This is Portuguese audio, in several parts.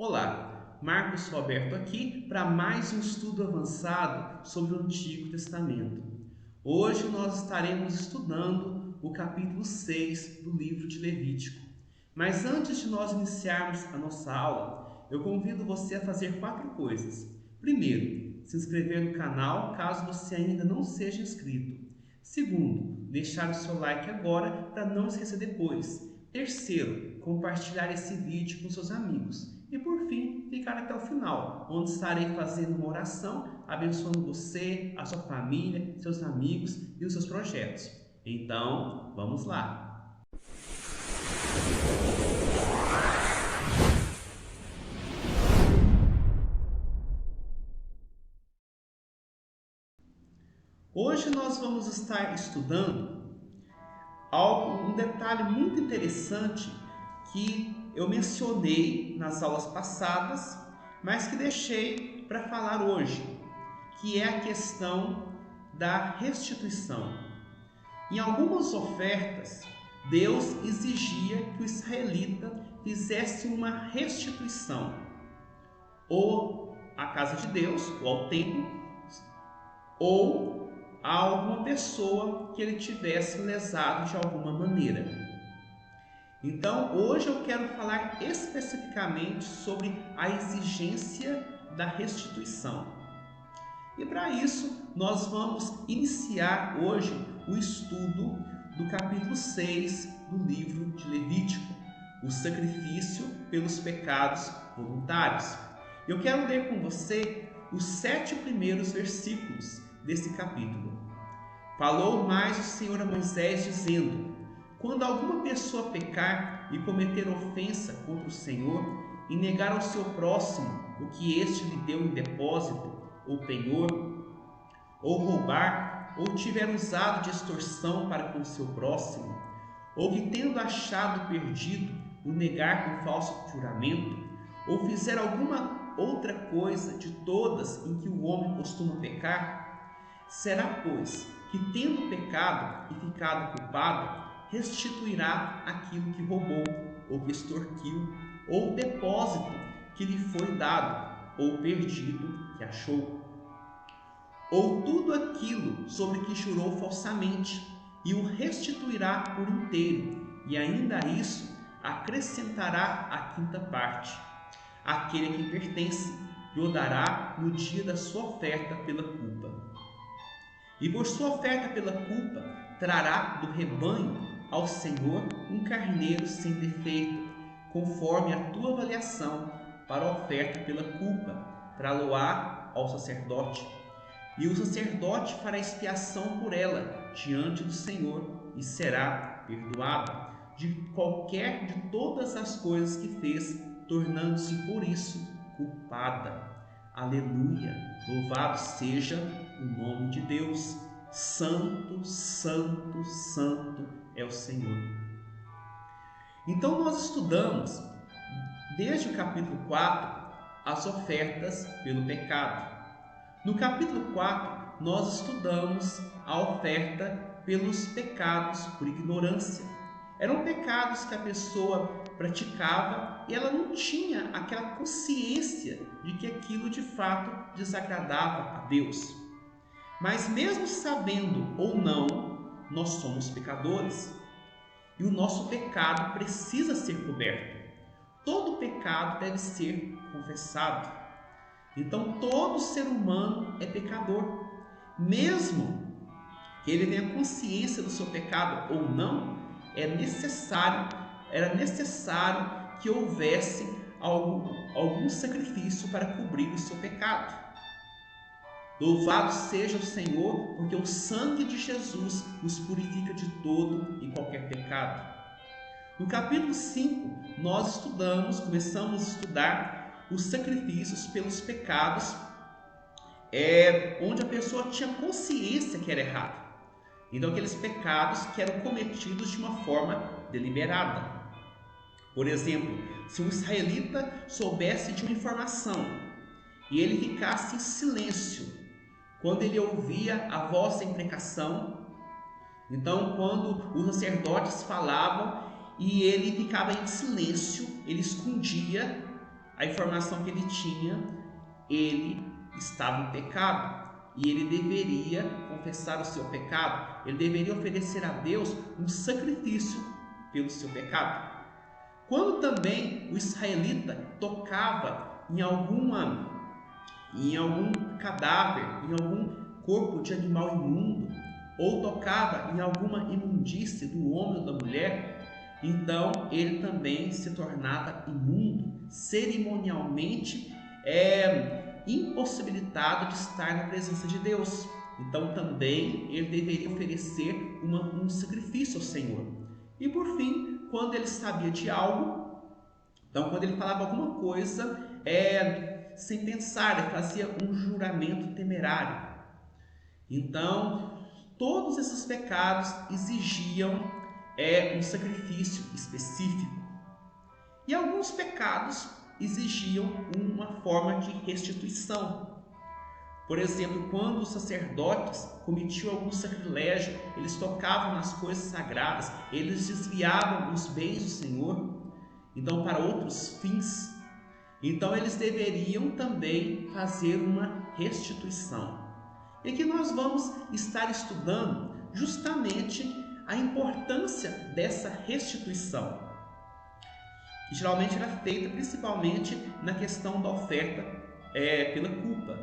Olá, Marcos Roberto aqui para mais um estudo avançado sobre o Antigo Testamento. Hoje nós estaremos estudando o capítulo 6 do livro de Levítico. Mas antes de nós iniciarmos a nossa aula, eu convido você a fazer 4 coisas. Primeiro, se inscrever no canal caso você ainda não seja inscrito. Segundo, deixar o seu like agora para não esquecer depois. Terceiro, compartilhar esse vídeo com seus amigos. E por fim, ficar até o final, onde estarei fazendo uma oração, abençoando você, a sua família, seus amigos e os seus projetos. Então, vamos lá! Hoje nós vamos estar estudando um detalhe muito interessante que eu mencionei nas aulas passadas, mas que deixei para falar hoje, que é a questão da restituição. Em algumas ofertas, Deus exigia que o israelita fizesse uma restituição, ou à casa de Deus, ou ao templo, ou a alguma pessoa que ele tivesse lesado de alguma maneira. Então, hoje eu quero falar especificamente sobre a exigência da restituição. E para isso, nós vamos iniciar hoje o estudo do capítulo 6 do livro de Levítico, o sacrifício pelos pecados voluntários. Eu quero ler com você os 7 primeiros versículos desse capítulo. Falou mais o Senhor a Moisés, dizendo: quando alguma pessoa pecar e cometer ofensa contra o Senhor, e negar ao seu próximo o que este lhe deu em depósito ou penhor, ou roubar, ou tiver usado de extorsão para com o seu próximo, ou que, tendo achado perdido, o negar com falso juramento, ou fizer alguma outra coisa de todas em que o homem costuma pecar, será, pois, que, tendo pecado e ficado culpado, restituirá aquilo que roubou, ou que extorquiu, ou o depósito que lhe foi dado, ou perdido que achou, ou tudo aquilo sobre que jurou falsamente, e o restituirá por inteiro, e ainda a isso acrescentará a 5ª parte, aquele a quem pertence, e o dará no dia da sua oferta pela culpa. E por sua oferta pela culpa, trará do rebanho ao Senhor um carneiro sem defeito, conforme a tua avaliação, para a oferta pela culpa, trá-lo-á ao sacerdote. E o sacerdote fará expiação por ela diante do Senhor, e será perdoado de todas as coisas que fez, tornando-se por isso culpada. Aleluia! Louvado seja o nome de Deus. Santo, santo, santo é o Senhor. Então nós estudamos desde o capítulo 4 as ofertas pelo pecado. No capítulo 4 nós estudamos a oferta pelos pecados por ignorância. Eram pecados que a pessoa praticava e ela não tinha aquela consciência de que aquilo de fato desagradava a Deus. Mas mesmo sabendo ou não, nós somos pecadores. E o nosso pecado precisa ser coberto. Todo pecado deve ser confessado. Então todo ser humano é pecador. Mesmo que ele tenha consciência do seu pecado ou não, era necessário que houvesse algum sacrifício para cobrir o seu pecado. Louvado seja o Senhor, porque o sangue de Jesus nos purifica de todo e qualquer pecado. No capítulo 5, nós começamos a estudar os sacrifícios pelos pecados, onde a pessoa tinha consciência que era errado. Então, aqueles pecados que eram cometidos de uma forma deliberada. Por exemplo, se um israelita soubesse de uma informação e ele ficasse em silêncio quando ele ouvia a voz da imprecação, então quando os sacerdotes falavam e ele ficava em silêncio, ele escondia a informação que ele tinha, ele estava em pecado e ele deveria confessar o seu pecado, ele deveria oferecer a Deus um sacrifício pelo seu pecado. Quando também o israelita tocava em algum cadáver, em algum corpo de animal imundo, ou tocava em alguma imundície do homem ou da mulher, então ele também se tornava imundo, cerimonialmente impossibilitado de estar na presença de Deus. Então também ele deveria oferecer um sacrifício ao Senhor. E por fim, quando ele sabia de algo, então quando ele falava alguma coisa sem pensar, ele fazia um juramento temerário. Então todos esses pecados exigiam um sacrifício específico. E alguns pecados exigiam uma forma de restituição. Por exemplo, quando os sacerdotes cometiam algum sacrilégio, eles tocavam nas coisas sagradas, eles desviavam os bens do Senhor, então para outros fins. Então eles deveriam também fazer uma restituição. E aqui nós vamos estar estudando justamente a importância dessa restituição, que geralmente era feita principalmente na questão da oferta pela culpa.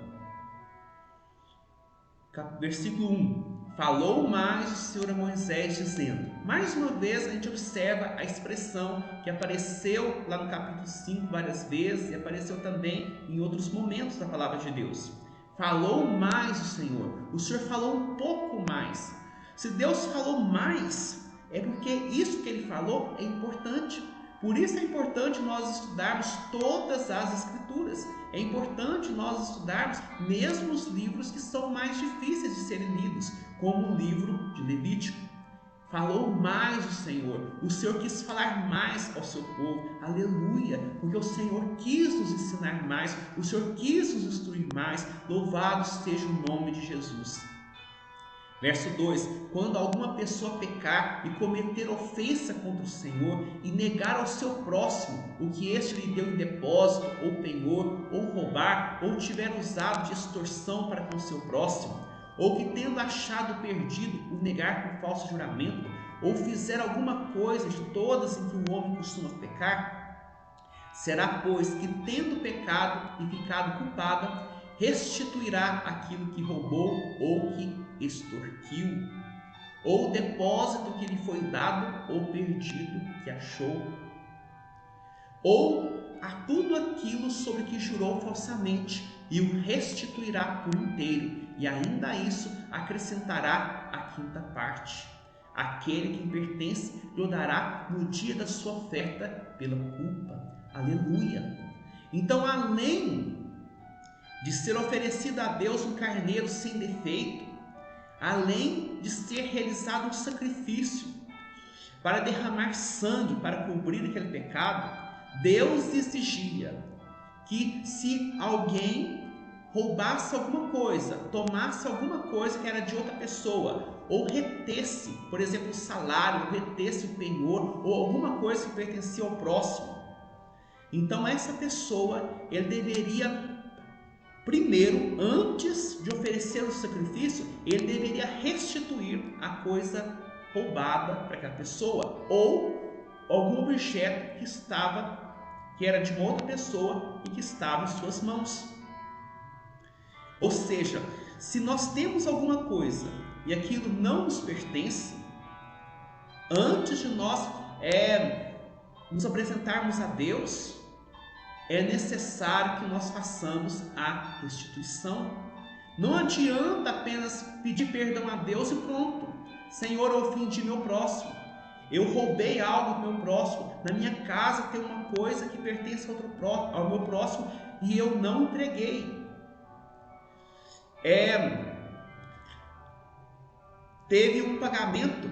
Versículo 1. Falou mais o Senhor a Moisés, dizendo. Mais uma vez a gente observa a expressão que apareceu lá no capítulo 5 várias vezes e apareceu também em outros momentos da palavra de Deus. Falou mais o Senhor falou um pouco mais. Se Deus falou mais, é porque isso que Ele falou é importante. Por isso é importante nós estudarmos todas as Escrituras. É importante nós estudarmos mesmo os livros que são mais difíceis de serem lidos, como o livro de Levítico. Falou mais o Senhor quis falar mais ao seu povo, aleluia, porque o Senhor quis nos ensinar mais, o Senhor quis nos instruir mais, louvado seja o nome de Jesus. Verso 2, quando alguma pessoa pecar e cometer ofensa contra o Senhor e negar ao seu próximo o que este lhe deu em depósito, ou penhor, ou roubar, ou tiver usado de extorsão para com o seu próximo, ou que tendo achado perdido o negar por falso juramento, ou fizer alguma coisa de todas em que o homem costuma pecar, será, pois, que tendo pecado e ficado culpada, restituirá aquilo que roubou ou que extorquiu, ou o depósito que lhe foi dado ou perdido que achou, ou a tudo aquilo sobre que jurou falsamente, e o restituirá por inteiro, e ainda a isso acrescentará a quinta parte. Aquele que pertence lhe dará no dia da sua oferta pela culpa. Aleluia! Então, além de ser oferecido a Deus um carneiro sem defeito, além de ser realizado um sacrifício para derramar sangue para cobrir aquele pecado, Deus exigia que se alguém roubasse alguma coisa, tomasse alguma coisa que era de outra pessoa, ou retesse, por exemplo, o salário, ou retesse o penhor, ou alguma coisa que pertencia ao próximo, então essa pessoa, ele deveria primeiro, antes de oferecer o sacrifício, ele deveria restituir a coisa roubada para aquela pessoa, ou algum objeto que era de uma outra pessoa e que estava em suas mãos. Ou seja, se nós temos alguma coisa e aquilo não nos pertence, antes de nós nos apresentarmos a Deus, é necessário que nós façamos a restituição. Não adianta apenas pedir perdão a Deus e pronto. Senhor, eu ofendi meu próximo, eu roubei algo do meu próximo, na minha casa tem uma coisa que pertence ao meu próximo e eu não entreguei. Teve um pagamento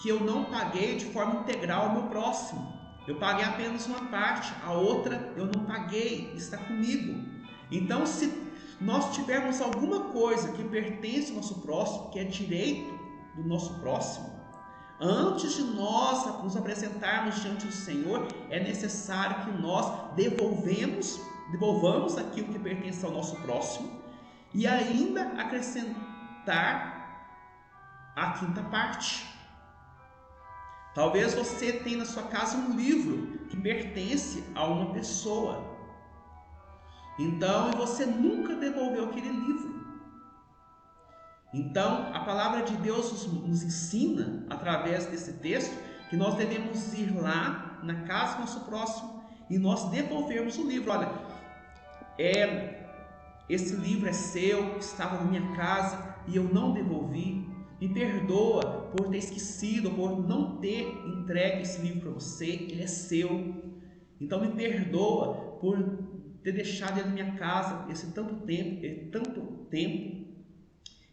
que eu não paguei de forma integral ao meu próximo. Eu paguei apenas uma parte, a outra eu não paguei, está comigo. Então, se nós tivermos alguma coisa que pertence ao nosso próximo, que é direito do nosso próximo, Antes de nós nos apresentarmos diante do Senhor, é necessário que nós devolvamos aquilo que pertence ao nosso próximo e ainda acrescentar a quinta parte. Talvez você tenha na sua casa um livro que pertence a uma pessoa. Então, você nunca devolveu aquele livro. Então, a palavra de Deus nos ensina, através desse texto, que nós devemos ir lá na casa do nosso próximo e nós devolvermos o livro. Olha, esse livro é seu, estava na minha casa e eu não devolvi. Me perdoa por ter esquecido, por não ter entregue esse livro para você, ele é seu. Então me perdoa por ter deixado ele na minha casa esse tanto tempo.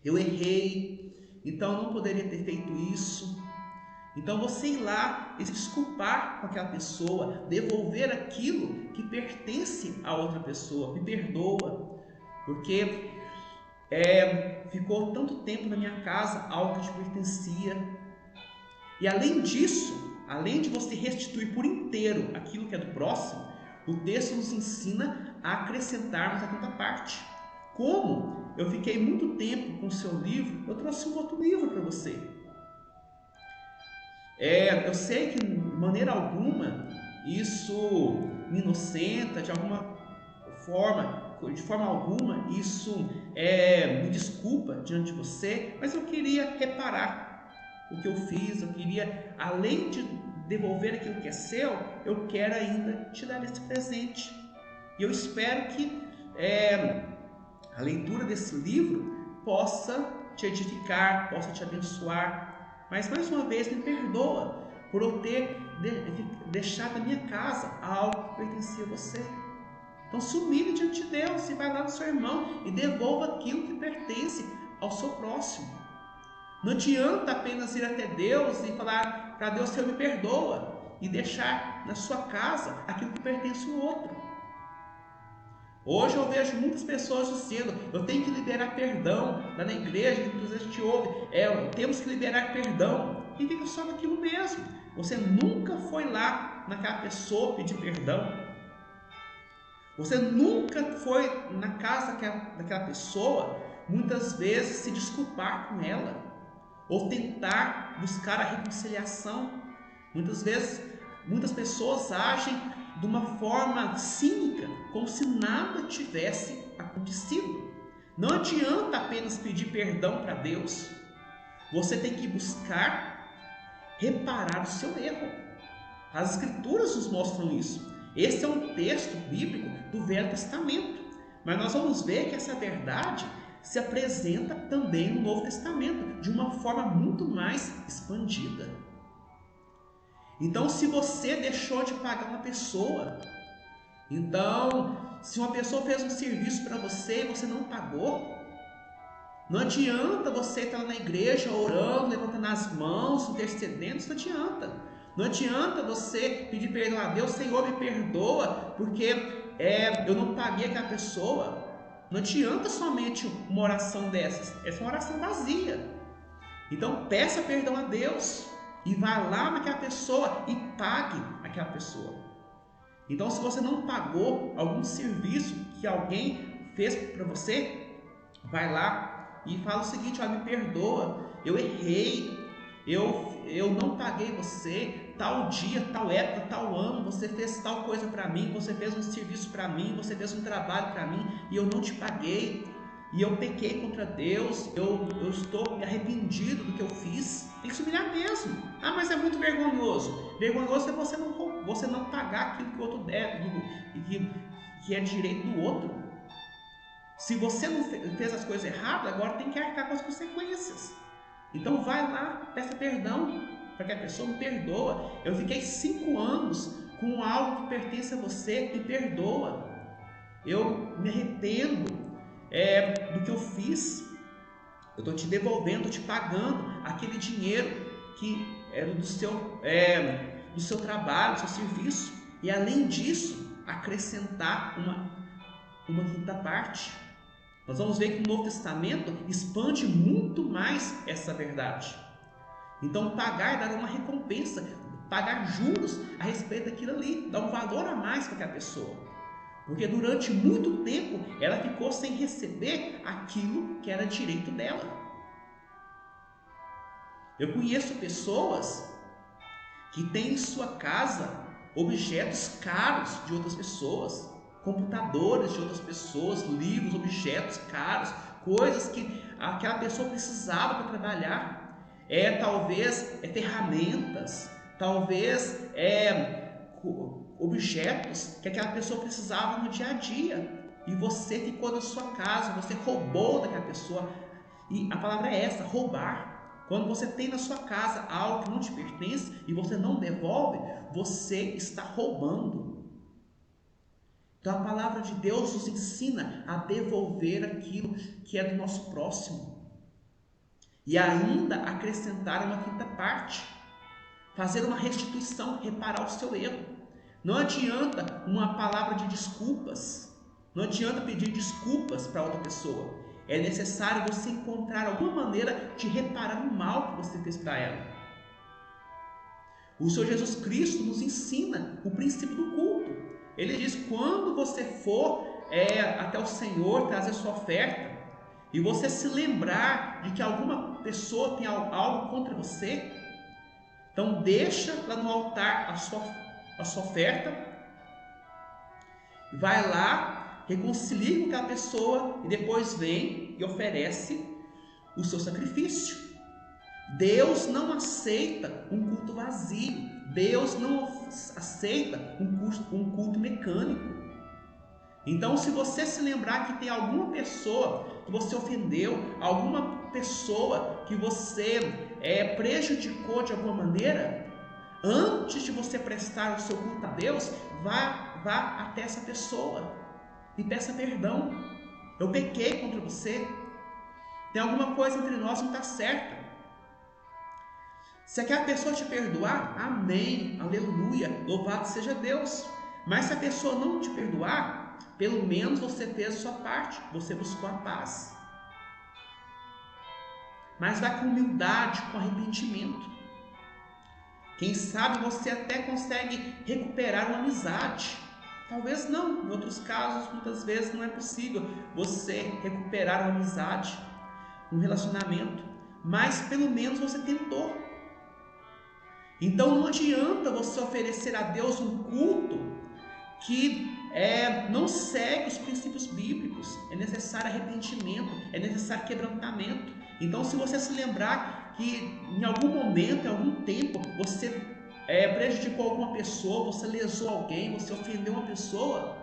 Eu errei, então eu não poderia ter feito isso. Então você ir lá e se desculpar com aquela pessoa, devolver aquilo que pertence a outra pessoa. Me perdoa, porque ficou tanto tempo na minha casa algo que te pertencia. E além disso, além de você restituir por inteiro aquilo que é do próximo, o texto nos ensina a acrescentarmos a quinta parte. Como eu fiquei muito tempo com o seu livro, eu trouxe um outro livro para você. Eu sei que de maneira alguma isso me inocenta, de forma alguma isso me desculpa diante de você, mas eu queria reparar o que eu fiz, eu queria, além de devolver aquilo que é seu, eu quero ainda te dar esse presente. E eu espero que a leitura desse livro possa te edificar, possa te abençoar. Mas mais uma vez, me perdoa por eu ter deixado na minha casa algo que pertencia a você. Então se humilhe diante de Deus e vai lá no seu irmão e devolva aquilo que pertence ao seu próximo. Não adianta apenas ir até Deus e falar para Deus: Senhor, me perdoa, e deixar na sua casa aquilo que pertence ao outro. Hoje eu vejo muitas pessoas dizendo: eu tenho que liberar perdão. Lá na igreja, inclusive a gente ouve: temos que liberar perdão. E fica só naquilo mesmo. Você nunca foi lá naquela pessoa pedir perdão. Você nunca foi na casa daquela pessoa, muitas vezes, se desculpar com ela, ou tentar buscar a reconciliação. Muitas vezes, muitas pessoas agem de uma forma cínica, como se nada tivesse acontecido. Não adianta apenas pedir perdão para Deus. Você tem que buscar reparar o seu erro. As Escrituras nos mostram isso. Esse é um texto bíblico do Velho Testamento, mas nós vamos ver que essa verdade se apresenta também no Novo Testamento, de uma forma muito mais expandida. Então, se você deixou de pagar uma pessoa, então, se uma pessoa fez um serviço para você e você não pagou, não adianta você estar na igreja orando, levantando as mãos, intercedendo, isso não adianta. Não adianta você pedir perdão a Deus: Senhor, me perdoa, porque eu não paguei aquela pessoa. Não adianta somente uma oração dessas, essa é uma oração vazia. Então peça perdão a Deus e vá lá naquela pessoa e pague aquela pessoa. Então, se você não pagou algum serviço que alguém fez para você, vai lá e fala o seguinte: olha, me perdoa, eu errei, eu não paguei você, tal dia, tal época, tal ano, você fez tal coisa para mim, você fez um serviço para mim, você fez um trabalho para mim e eu não te paguei, e eu pequei contra Deus, eu estou me arrependido do que eu fiz. Tem que se humilhar mesmo. Ah, mas é muito vergonhoso. Vergonhoso é você não pagar aquilo que o outro deve e que é direito do outro. Se você não fez as coisas erradas, agora tem que arcar com as consequências. Então vai lá, peça perdão para que a pessoa me perdoa. Eu fiquei 5 anos com algo que pertence a você, me perdoa. Eu me arrependo do que eu fiz. Eu estou te devolvendo, te pagando aquele dinheiro que era do seu trabalho, do seu serviço. E além disso, acrescentar uma quinta parte. Nós vamos ver que o Novo Testamento expande muito mais essa verdade. Então pagar é dar uma recompensa, pagar juros a respeito daquilo ali, dar um valor a mais para aquela pessoa. Porque durante muito tempo ela ficou sem receber aquilo que era direito dela. Eu conheço pessoas que têm em sua casa objetos caros de outras pessoas, computadores de outras pessoas, livros, objetos caros, coisas que aquela pessoa precisava para trabalhar. Talvez ferramentas, talvez objetos que aquela pessoa precisava no dia a dia. E você ficou na sua casa, você roubou daquela pessoa. E a palavra é essa, roubar. Quando você tem na sua casa algo que não te pertence e você não devolve, você está roubando. Então a palavra de Deus nos ensina a devolver aquilo que é do nosso próximo. E ainda acrescentar uma quinta parte, fazer uma restituição, reparar o seu erro. Não adianta uma palavra de desculpas, não adianta pedir desculpas para outra pessoa. É necessário você encontrar alguma maneira de reparar o mal que você fez para ela. O Senhor Jesus Cristo nos ensina o princípio do culto. Ele diz: quando você for até o Senhor trazer sua oferta, e você se lembrar de que alguma pessoa tem algo contra você, então deixa lá no altar a sua oferta, vai lá, reconcilia com aquela pessoa e depois vem e oferece o seu sacrifício. Deus não aceita um culto vazio, Deus não aceita um culto mecânico. Então, se você se lembrar que tem alguma pessoa que você ofendeu, alguma pessoa que você prejudicou de alguma maneira, antes de você prestar o seu culto a Deus, vá até essa pessoa e peça perdão. Eu pequei contra você, tem alguma coisa entre nós que não está certa. Se aquela pessoa te perdoar, amém, aleluia, louvado seja Deus. Mas se a pessoa não te perdoar, pelo menos você fez a sua parte, você buscou a paz. Mas vai com humildade, com arrependimento. Quem sabe você até consegue recuperar uma amizade. Talvez não, em outros casos, muitas vezes não é possível você recuperar uma amizade, um relacionamento. Mas pelo menos você tentou. Então não adianta você oferecer a Deus um culto que não segue os princípios bíblicos. É necessário arrependimento, é necessário quebrantamento. Então, se você se lembrar que em algum momento, em algum tempo, você prejudicou alguma pessoa, você lesou alguém, você ofendeu uma pessoa,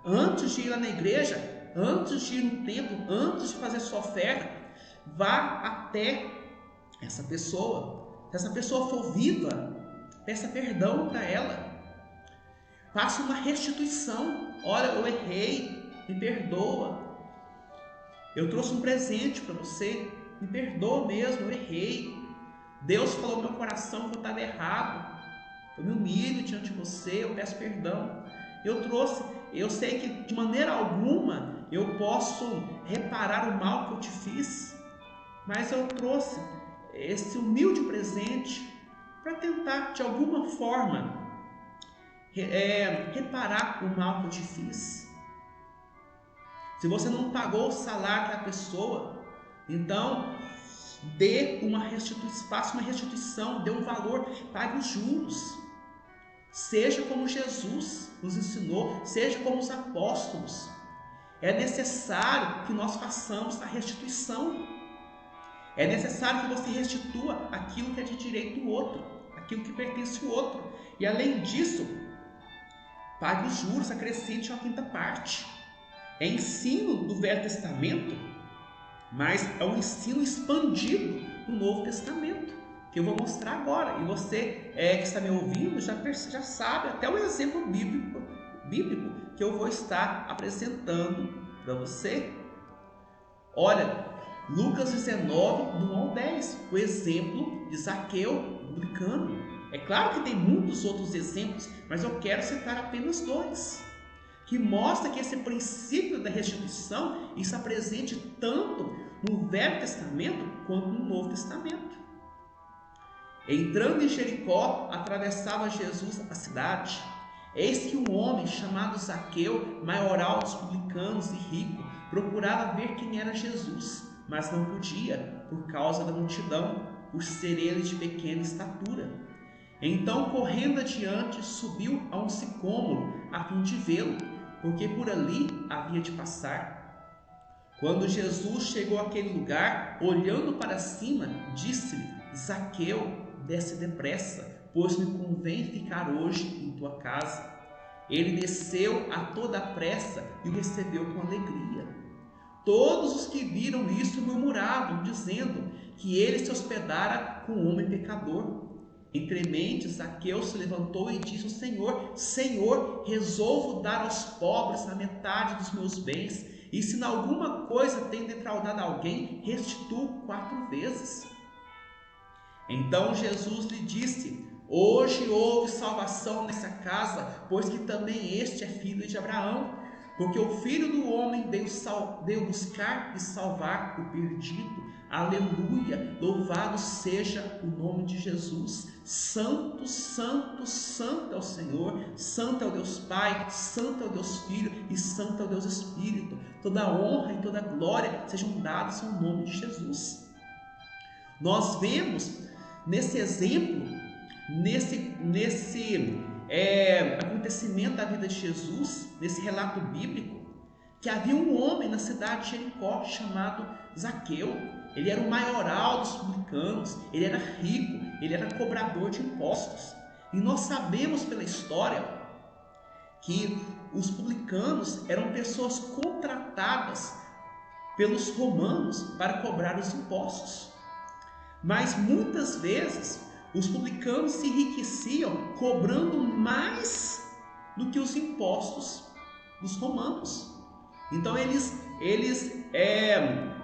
antes de ir lá na igreja, antes de ir no templo, antes de fazer sua oferta, vá até essa pessoa. Se essa pessoa for viva, peça perdão para ela. Faça uma restituição. Olha, eu errei, me perdoa. Eu trouxe um presente para você, me perdoa mesmo, eu errei. Deus falou no meu coração que eu estava errado. Eu me humilho diante de você, eu peço perdão. Eu sei que de maneira alguma eu posso reparar o mal que eu te fiz, mas eu trouxe esse humilde presente para tentar de alguma forma reparar o mal que eu te fiz. Se você não pagou o salário da pessoa, então faça uma restituição, dê um valor, pague os juros. Seja como Jesus nos ensinou, seja como os apóstolos. É necessário que nós façamos a restituição. É necessário que você restitua aquilo que é de direito do outro, aquilo que pertence ao outro. E além disso, pague os juros, acrescente uma quinta parte. É ensino do Velho Testamento, mas é um ensino expandido no Novo Testamento, que eu vou mostrar agora. E você que está me ouvindo já sabe até o exemplo bíblico que eu vou estar apresentando para você. Olha, Lucas 19, do 1 ao 10, o exemplo de Zaqueu, publicano. É claro que tem muitos outros exemplos, mas eu quero citar apenas dois, que mostra que esse princípio da restituição está presente tanto no Velho Testamento quanto no Novo Testamento. Entrando em Jericó, atravessava Jesus a cidade. Eis que um homem chamado Zaqueu, maioral dos publicanos e rico, procurava ver quem era Jesus, mas não podia, por causa da multidão, por ser ele de pequena estatura. Então, correndo adiante, subiu a um sicômoro, a fim de vê-lo, porque por ali havia de passar. Quando Jesus chegou àquele lugar, olhando para cima, disse-lhe: Zaqueu, desce depressa, pois me convém ficar hoje em tua casa. Ele desceu a toda pressa e o recebeu com alegria. Todos os que viram isso murmuravam, dizendo que ele se hospedara com um homem pecador. Entremente, Zaqueu se levantou e disse ao Senhor: Senhor, resolvo dar aos pobres a metade dos meus bens, e se em alguma coisa tenho defraudado alguém, restituo 4 vezes. Então Jesus lhe disse: Hoje houve salvação nessa casa, pois que também este é filho de Abraão, porque o Filho do Homem veio buscar e salvar o perdido. Aleluia! Louvado seja o nome de Jesus. Santo, santo, santo é o Senhor, santo é o Deus Pai, santo é o Deus Filho e santo é o Deus Espírito. Toda honra e toda glória sejam dadas ao nome de Jesus. Nós vemos nesse exemplo, nesse acontecimento da vida de Jesus, nesse relato bíblico, que havia um homem na cidade de Jericó chamado Zaqueu. Ele era o maioral dos publicanos, ele era rico, ele era cobrador de impostos. E nós sabemos pela história que os publicanos eram pessoas contratadas pelos romanos para cobrar os impostos. Mas muitas vezes os publicanos se enriqueciam cobrando mais do que os impostos dos romanos. Então eles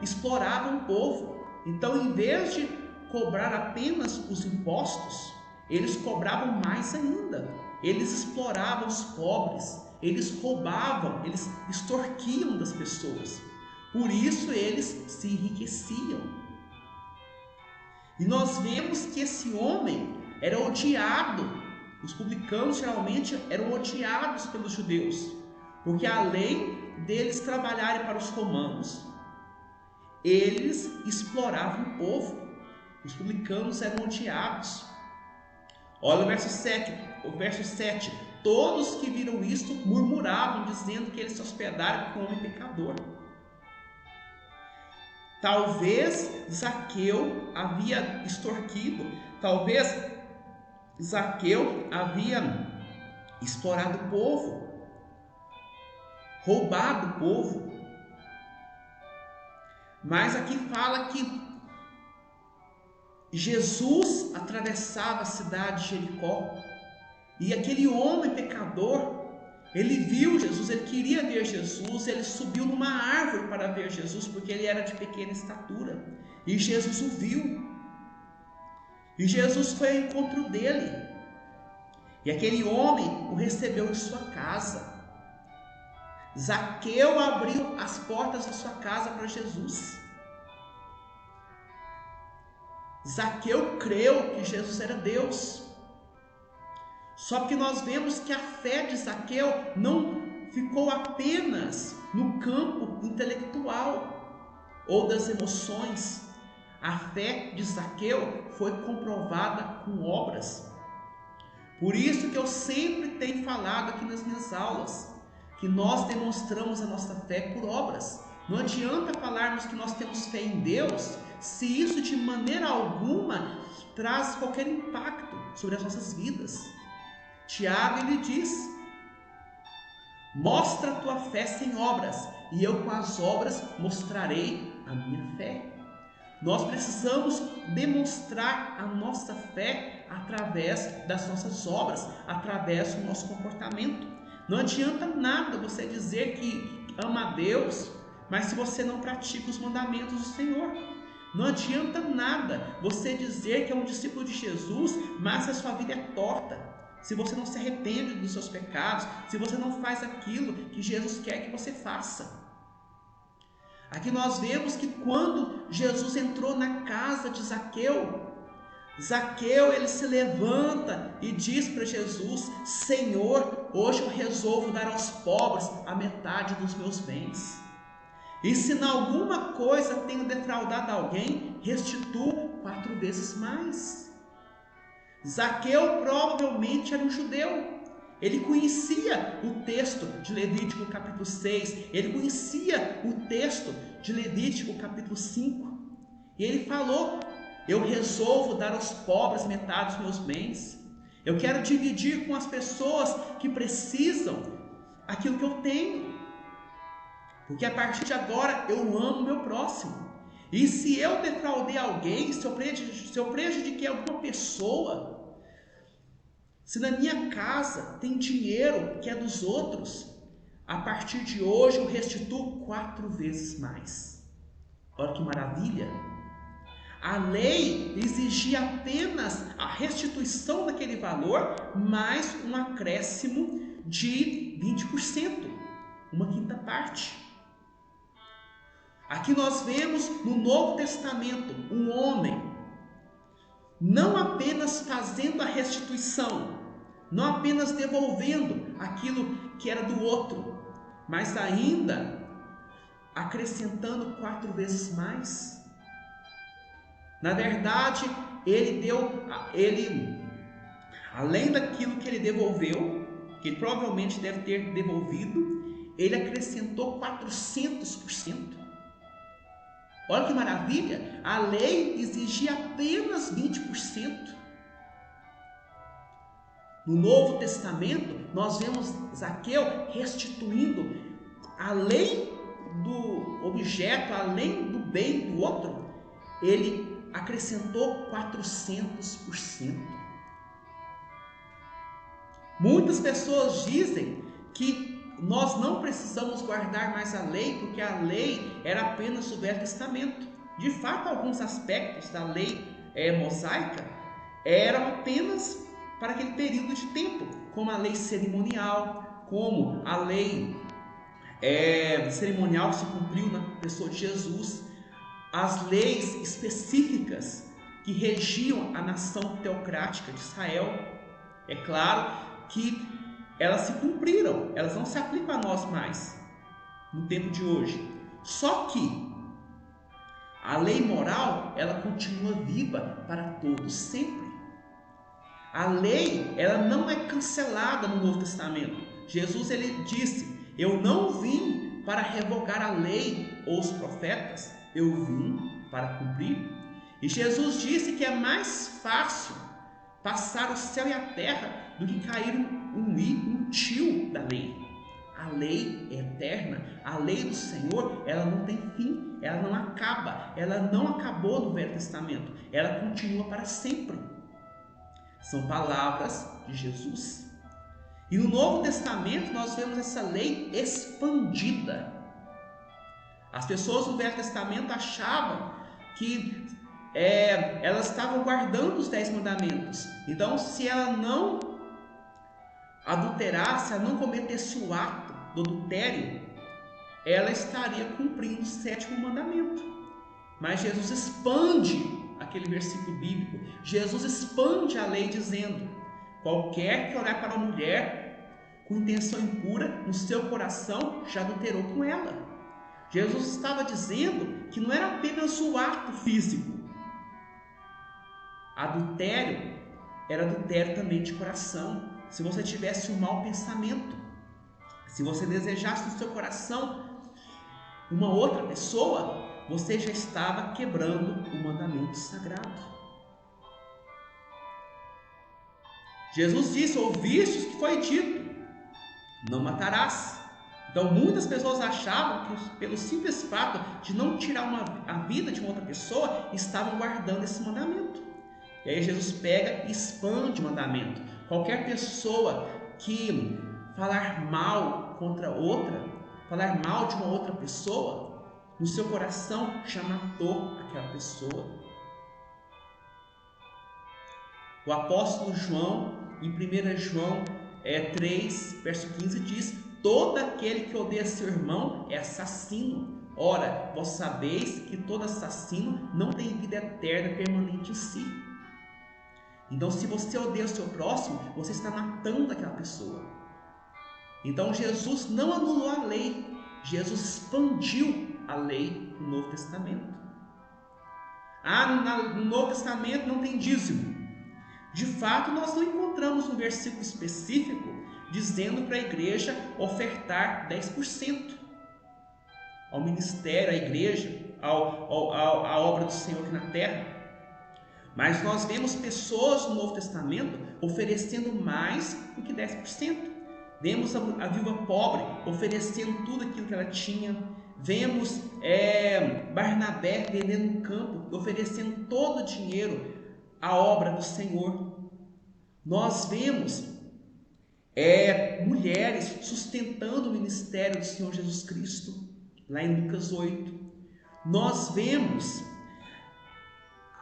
exploravam o povo. Então, em vez de cobrar apenas os impostos, eles cobravam mais ainda. Eles exploravam os pobres, eles roubavam, eles extorquiam das pessoas. Por isso eles se enriqueciam. E nós vemos que esse homem era odiado. Os publicanos geralmente eram odiados pelos judeus, porque além deles trabalharem para os romanos, eles exploravam o povo. Os publicanos eram odiados. Olha o verso 7. Todos que viram isto murmuravam, dizendo que eles se hospedaram com um homem pecador. Talvez Zaqueu havia extorquido, talvez Zaqueu havia explorado o povo, roubado o povo. Mas aqui fala que Jesus atravessava a cidade de Jericó, e aquele homem pecador, ele viu Jesus, ele queria ver Jesus, ele subiu numa árvore para ver Jesus, porque ele era de pequena estatura, e Jesus o viu, e Jesus foi ao encontro dele, e aquele homem o recebeu em sua casa. Zaqueu abriu as portas da sua casa para Jesus. Zaqueu creu que Jesus era Deus. Só que nós vemos que a fé de Zaqueu não ficou apenas no campo intelectual ou das emoções. A fé de Zaqueu foi comprovada com obras. Por isso que eu sempre tenho falado aqui nas minhas aulas, que nós demonstramos a nossa fé por obras. Não adianta falarmos que nós temos fé em Deus, se isso de maneira alguma traz qualquer impacto sobre as nossas vidas. Tiago, ele diz: mostra a tua fé sem obras, e eu com as obras mostrarei a minha fé. Nós precisamos demonstrar a nossa fé através das nossas obras, através do nosso comportamento. Não adianta nada você dizer que ama a Deus, mas se você não pratica os mandamentos do Senhor. Não adianta nada você dizer que é um discípulo de Jesus, mas a sua vida é torta. Se você não se arrepende dos seus pecados, se você não faz aquilo que Jesus quer que você faça. Aqui nós vemos que quando Jesus entrou na casa de Zaqueu, Zaqueu ele se levanta e diz para Jesus: Senhor, hoje eu resolvo dar aos pobres a metade dos meus bens. E se em alguma coisa tenho defraudado alguém, restituo 4 vezes mais. Zaqueu provavelmente era um judeu. Ele conhecia o texto de Levítico capítulo 6, ele conhecia o texto de Levítico capítulo 5. E ele falou: eu resolvo dar aos pobres metade dos meus bens. Eu quero dividir com as pessoas que precisam aquilo que eu tenho. Porque a partir de agora eu amo o meu próximo. E se eu defraudei alguém, se eu prejudiquei alguma pessoa, se na minha casa tem dinheiro que é dos outros, a partir de hoje eu restituo 4 vezes mais. Olha que maravilha! A lei exigia apenas a restituição daquele valor, mais um acréscimo de 20%, uma quinta parte. Aqui nós vemos no Novo Testamento um homem não apenas fazendo a restituição, não apenas devolvendo aquilo que era do outro, mas ainda acrescentando 4 vezes mais. Na verdade, além daquilo que ele devolveu, que ele provavelmente deve ter devolvido, ele acrescentou 400%. Olha que maravilha! A lei exigia apenas 20%. No Novo Testamento, nós vemos Zaqueu restituindo, além do objeto, além do bem do outro, ele acrescentou 400%. Muitas pessoas dizem que nós não precisamos guardar mais a lei, porque a lei era apenas o Velho Testamento. De fato, alguns aspectos da lei mosaica eram apenas para aquele período de tempo, como a lei cerimonial, como a lei cerimonial que se cumpriu na pessoa de Jesus, as leis específicas que regiam a nação teocrática de Israel. É claro que elas se cumpriram, elas não se aplicam a nós mais no tempo de hoje. Só que a lei moral, ela continua viva para todos sempre. A lei, ela não é cancelada no Novo Testamento. Jesus ele disse: eu não vim para revogar a lei ou os profetas, eu vim para cumprir. E Jesus disse que é mais fácil passar o céu e a terra do que cair um tio da lei. A lei é eterna, a lei do Senhor, ela não tem fim, ela não acaba, ela não acabou no Velho Testamento, ela continua para sempre. São palavras de Jesus. E no Novo Testamento nós vemos essa lei expandida. As pessoas do Velho Testamento achavam que elas estavam guardando os 10 mandamentos. Então, se ela não adulterasse, ela não cometesse o ato do adultério, ela estaria cumprindo o 7º mandamento. Mas Jesus expande aquele versículo bíblico. Jesus expande a lei dizendo: qualquer que olhar para uma mulher com intenção impura, no seu coração já adulterou com ela. Jesus estava dizendo que não era apenas o ato físico. Adultério era adultério também de coração. Se você tivesse um mau pensamento, se você desejasse no seu coração uma outra pessoa, você já estava quebrando o mandamento sagrado. Jesus disse: ouvistes que foi dito, não matarás. Então muitas pessoas achavam que pelo simples fato de não tirar a vida de uma outra pessoa, estavam guardando esse mandamento. E aí Jesus pega e expande o mandamento. Qualquer pessoa que falar mal contra outra, falar mal de uma outra pessoa, no seu coração já matou aquela pessoa. O apóstolo João, em 1 João 3, verso 15, diz: todo aquele que odeia seu irmão é assassino. Ora, vós sabeis que todo assassino não tem vida eterna permanente em si. Então, se você odeia o seu próximo, você está matando aquela pessoa. Então, Jesus não anulou a lei, Jesus expandiu a lei no Novo Testamento. No Novo Testamento não tem dízimo. De fato, nós não encontramos um versículo específico dizendo para a igreja ofertar 10% ao ministério, à igreja, à obra do Senhor aqui na terra. Mas nós vemos pessoas no Novo Testamento oferecendo mais do que 10%. Vemos a viúva pobre oferecendo tudo aquilo que ela tinha. Vemos Barnabé vendendo um campo, oferecendo todo o dinheiro à obra do Senhor. Nós vemos mulheres sustentando o ministério do Senhor Jesus Cristo, lá em Lucas 8. Nós vemos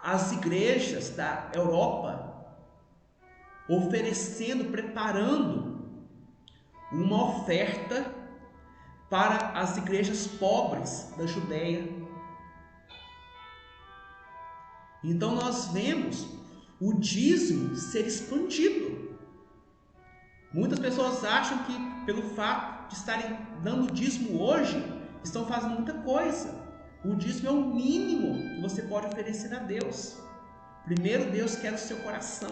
as igrejas da Europa oferecendo, preparando uma oferta para as igrejas pobres da Judéia. Então nós vemos o dízimo ser expandido. Muitas pessoas acham que pelo fato de estarem dando dízimo hoje, estão fazendo muita coisa. O dízimo é o mínimo que você pode oferecer a Deus. Primeiro, Deus quer o seu coração.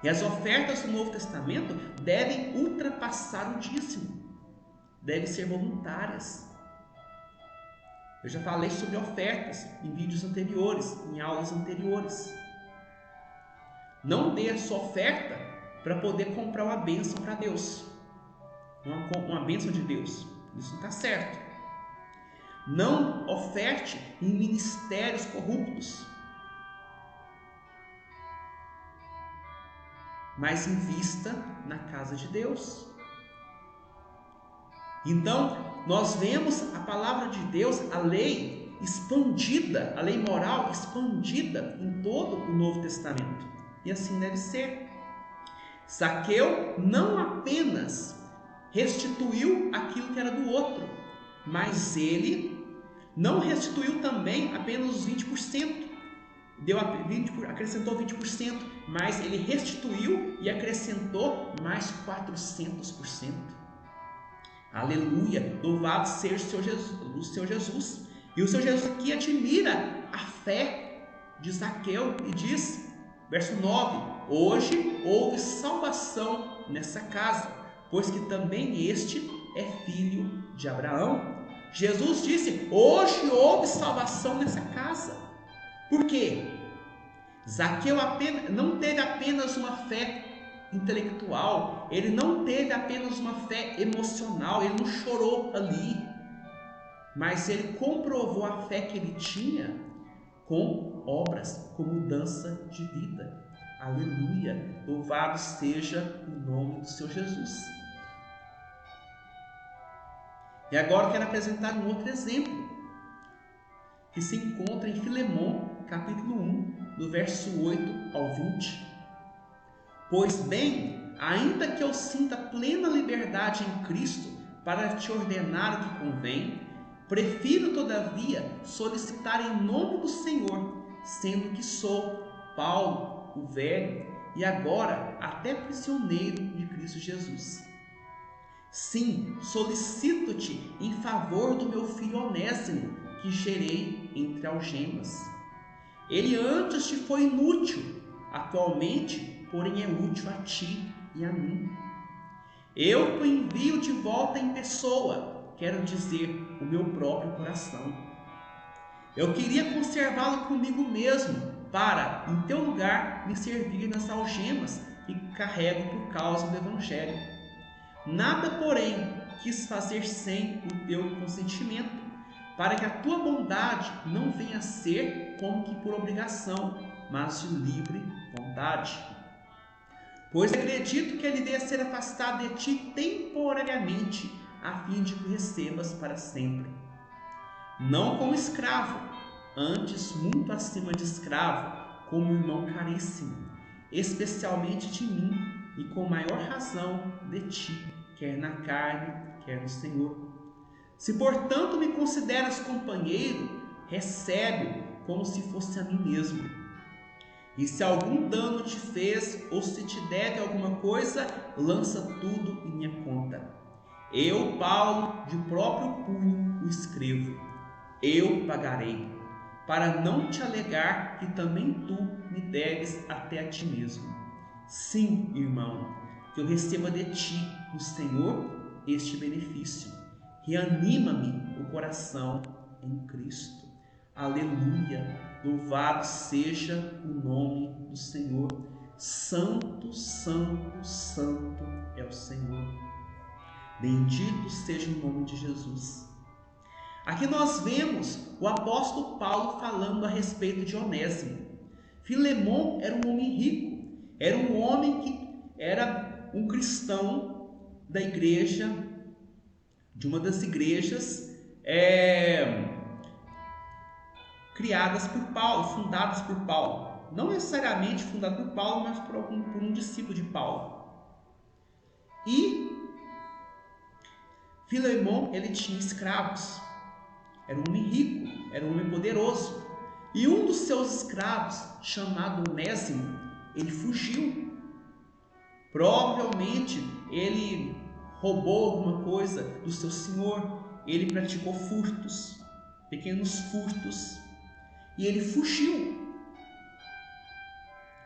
E as ofertas do Novo Testamento devem ultrapassar o dízimo. Devem ser voluntárias. Eu já falei sobre ofertas em vídeos anteriores, em aulas anteriores. Não dê a sua oferta para poder comprar uma bênção para Deus. Uma bênção de Deus. Isso não está certo. Não oferte em ministérios corruptos, mas invista na casa de Deus. Então, nós vemos a palavra de Deus, a lei expandida, a lei moral expandida em todo o Novo Testamento. E assim deve ser. Zaqueu não apenas restituiu aquilo que era do outro, mas ele não restituiu também apenas os 20%, acrescentou 20%, mas ele restituiu e acrescentou mais 400%. Aleluia! Louvado seja o Senhor Jesus. E o Senhor Jesus aqui admira a fé de Zaqueu e diz, verso 9: hoje houve salvação nessa casa, pois que também este é filho de Abraão. Jesus disse, hoje houve salvação nessa casa. Por quê? Zaqueu não teve apenas uma fé intelectual, ele não teve apenas uma fé emocional, ele não chorou ali, mas ele comprovou a fé que ele tinha com obras, com mudança de vida. Aleluia! Louvado seja o nome do Senhor Jesus. E agora eu quero apresentar um outro exemplo, que se encontra em Filemão, capítulo 1, do verso 8 ao 20. Pois bem, ainda que eu sinta plena liberdade em Cristo para te ordenar o que convém, prefiro todavia solicitar em nome do Senhor, sendo que sou Paulo, o velho, e agora até prisioneiro de Cristo Jesus. Sim, solicito-te em favor do meu filho Onésimo, que gerei entre algemas. Ele antes te foi inútil, atualmente, porém é útil a ti e a mim. Eu o envio de volta em pessoa, quero dizer, o meu próprio coração. Eu queria conservá-lo comigo mesmo, para, em teu lugar, me servir nas algemas que carrego por causa do Evangelho. Nada, porém, quis fazer sem o teu consentimento, para que a tua bondade não venha a ser como que por obrigação, mas de livre vontade. Pois acredito que ele deve ser afastado de ti temporariamente, a fim de que o recebas para sempre. Não como escravo, antes muito acima de escravo, como irmão caríssimo, especialmente de mim, e com maior razão de ti, quer na carne, quer no Senhor. Se, portanto, me consideras companheiro, recebe-o como se fosse a mim mesmo. E se algum dano te fez, ou se te deve alguma coisa, lança tudo em minha conta. Eu, Paulo, de próprio punho o escrevo. Eu pagarei, para não te alegar que também tu me deves até a ti mesmo. Sim, irmão, que eu receba de ti, no Senhor, este benefício. Reanima-me o coração em Cristo. Aleluia! Louvado seja o nome do Senhor. Santo, santo, santo é o Senhor. Bendito seja o nome de Jesus. Aqui nós vemos o apóstolo Paulo falando a respeito de Onésimo. Filemon era um homem rico, era um homem que era um cristão da igreja, de uma das igrejas criadas por Paulo, fundadas por Paulo. Não necessariamente fundada por Paulo, mas por um discípulo de Paulo. E Filemon, ele tinha escravos. Era um homem rico, era um homem poderoso. E um dos seus escravos, chamado Onésimo, ele fugiu. Provavelmente ele roubou alguma coisa do seu senhor. Ele praticou furtos, pequenos furtos. E ele fugiu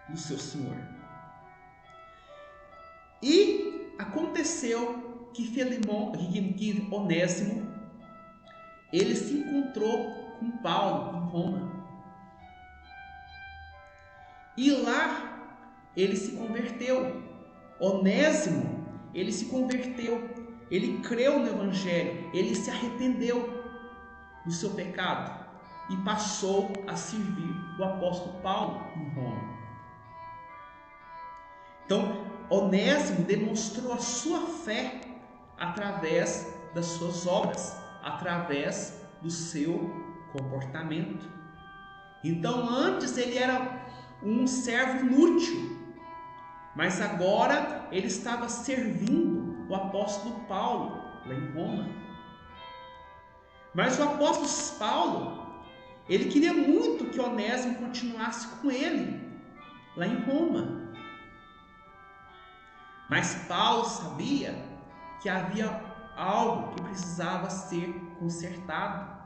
do seu senhor. E aconteceu que Onésimo, ele se encontrou com Paulo em Roma. E lá ele se converteu. Onésimo, ele se converteu. Ele creu no Evangelho. Ele se arrependeu do seu pecado e passou a servir o apóstolo Paulo em Roma. Então, Onésimo demonstrou a sua fé através das suas obras, através do seu comportamento. Então, antes ele era um servo inútil, mas agora ele estava servindo o apóstolo Paulo lá em Roma. Mas o apóstolo Paulo, ele queria muito que Onésimo continuasse com ele lá em Roma. Mas Paulo sabia que havia algo que precisava ser consertado.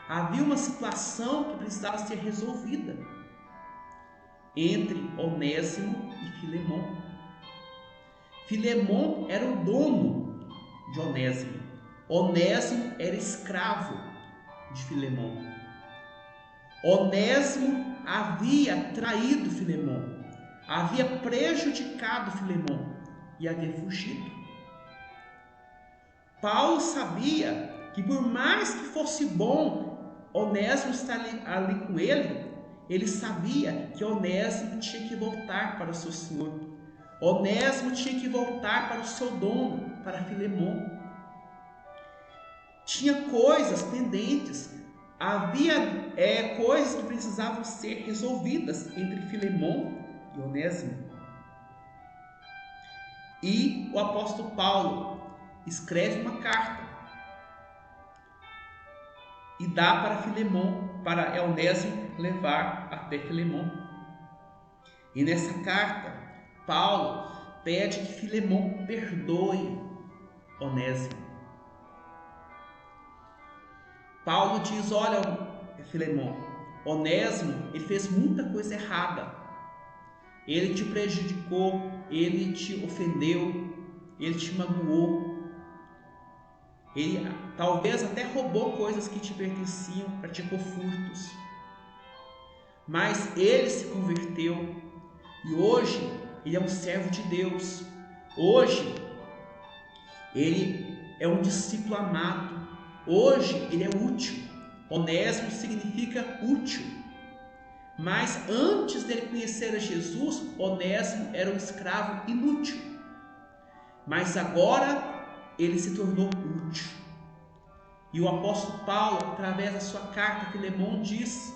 Havia uma situação que precisava ser resolvida entre Onésimo e Filemon. Filemon era o dono de Onésimo. Onésimo era escravo de Filemon. Onésimo havia traído Filemon, havia prejudicado Filemon e havia fugido. Paulo sabia que por mais que fosse bom Onésimo estar ali com ele sabia que Onésimo tinha que voltar para o seu senhor. Onésimo tinha que voltar para o seu dono, para Filemon. Tinha coisas pendentes, havia coisas que precisavam ser resolvidas entre Filemon e Onésimo. E o apóstolo Paulo escreve uma carta e dá para Filemon, para Onésimo levar até Filemon. E nessa carta, Paulo pede que Filemon perdoe Onésimo. Paulo diz: olha, Filemon, Onésimo, ele fez muita coisa errada. Ele te prejudicou, ele te ofendeu, ele te magoou. Ele talvez até roubou coisas que te pertenciam, praticou furtos. Mas ele se converteu e hoje ele é um servo de Deus. Hoje ele é um discípulo amado. Hoje ele é útil. Onésimo significa útil. Mas antes dele conhecer a Jesus, Onésimo era um escravo inútil. Mas agora ele se tornou útil. E o apóstolo Paulo, através da sua carta a Filemon, diz: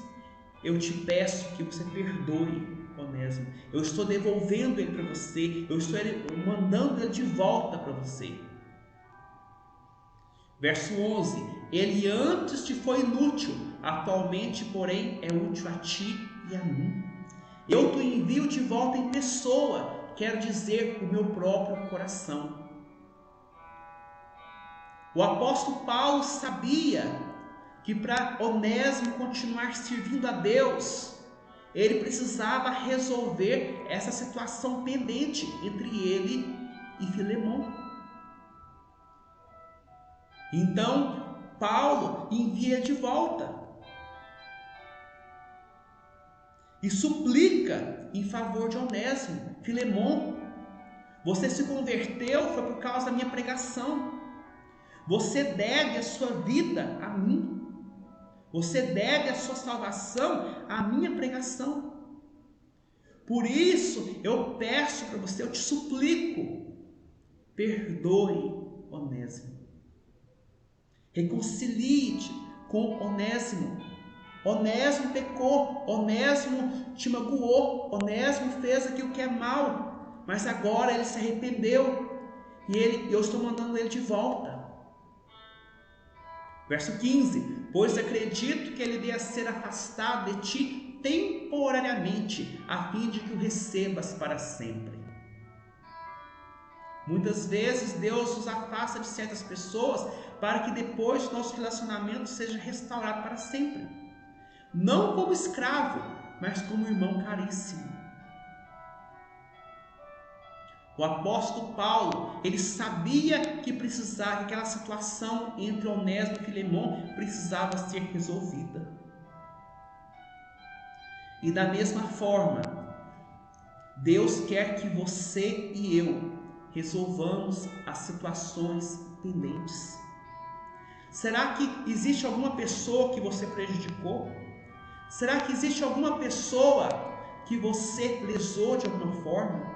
eu te peço que você perdoe Onésimo. Eu estou devolvendo ele para você. Eu estou mandando ele de volta para você. Verso 11: ele antes te foi inútil, atualmente, porém, é útil a ti e a mim. Eu te envio de volta em pessoa, quero dizer, o meu próprio coração. O apóstolo Paulo sabia que para Onésimo continuar servindo a Deus, ele precisava resolver essa situação pendente entre ele e Filemão. Então, Paulo envia de volta e suplica em favor de Onésimo: Filemão, você se converteu foi por causa da minha pregação. Você deve a sua vida a mim. Você deve a sua salvação à minha pregação. Por isso eu peço para você, eu te suplico, perdoe Onésimo. Reconcilie-te com Onésimo. Onésimo pecou, Onésimo te magoou, Onésimo fez aquilo que é mal, mas agora ele se arrependeu e eu estou mandando ele de volta. Verso 15: pois acredito que ele deva ser afastado de ti temporariamente, a fim de que o recebas para sempre. Muitas vezes Deus nos afasta de certas pessoas para que depois o nosso relacionamento seja restaurado para sempre. Não como escravo, mas como irmão caríssimo. O apóstolo Paulo, ele sabia que precisava, que aquela situação entre Onésimo e Filemão precisava ser resolvida. E da mesma forma, Deus quer que você e eu resolvamos as situações pendentes. Será que existe alguma pessoa que você prejudicou? Será que existe alguma pessoa que você lesou de alguma forma?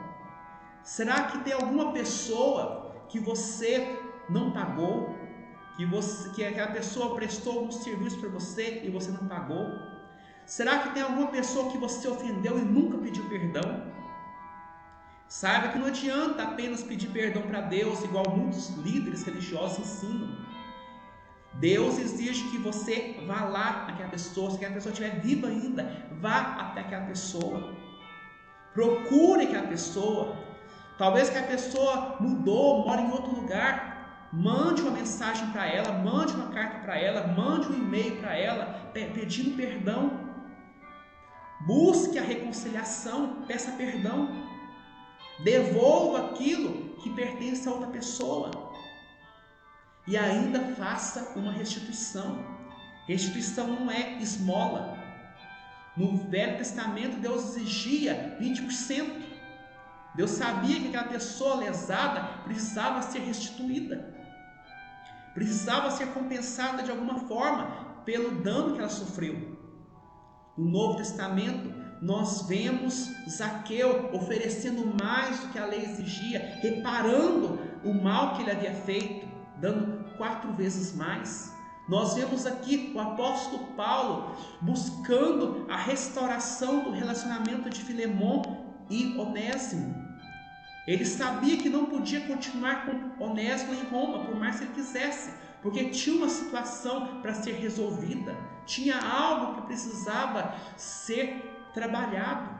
Será que tem alguma pessoa que você não pagou? Que aquela pessoa prestou algum serviço para você e você não pagou? Será que tem alguma pessoa que você ofendeu e nunca pediu perdão? Saiba que não adianta apenas pedir perdão para Deus, igual muitos líderes religiosos ensinam. Deus exige que você vá lá naquela pessoa, se aquela pessoa estiver viva ainda, vá até aquela pessoa. Procure aquela pessoa. Talvez que a pessoa mudou, mora em outro lugar, mande uma mensagem para ela, mande uma carta para ela, mande um e-mail para ela, pedindo perdão. Busque a reconciliação, peça perdão. Devolva aquilo que pertence a outra pessoa. E ainda faça uma restituição. Restituição não é esmola. No Velho Testamento Deus exigia 20%. Deus sabia que aquela pessoa lesada precisava ser restituída, precisava ser compensada de alguma forma pelo dano que ela sofreu. No Novo Testamento, nós vemos Zaqueu oferecendo mais do que a lei exigia, reparando o mal que ele havia feito, dando 4 vezes mais. Nós vemos aqui o apóstolo Paulo buscando a restauração do relacionamento de Filemão e Onésimo. Ele sabia que não podia continuar com Onésimo em Roma, por mais que ele quisesse, porque tinha uma situação para ser resolvida, tinha algo que precisava ser trabalhado.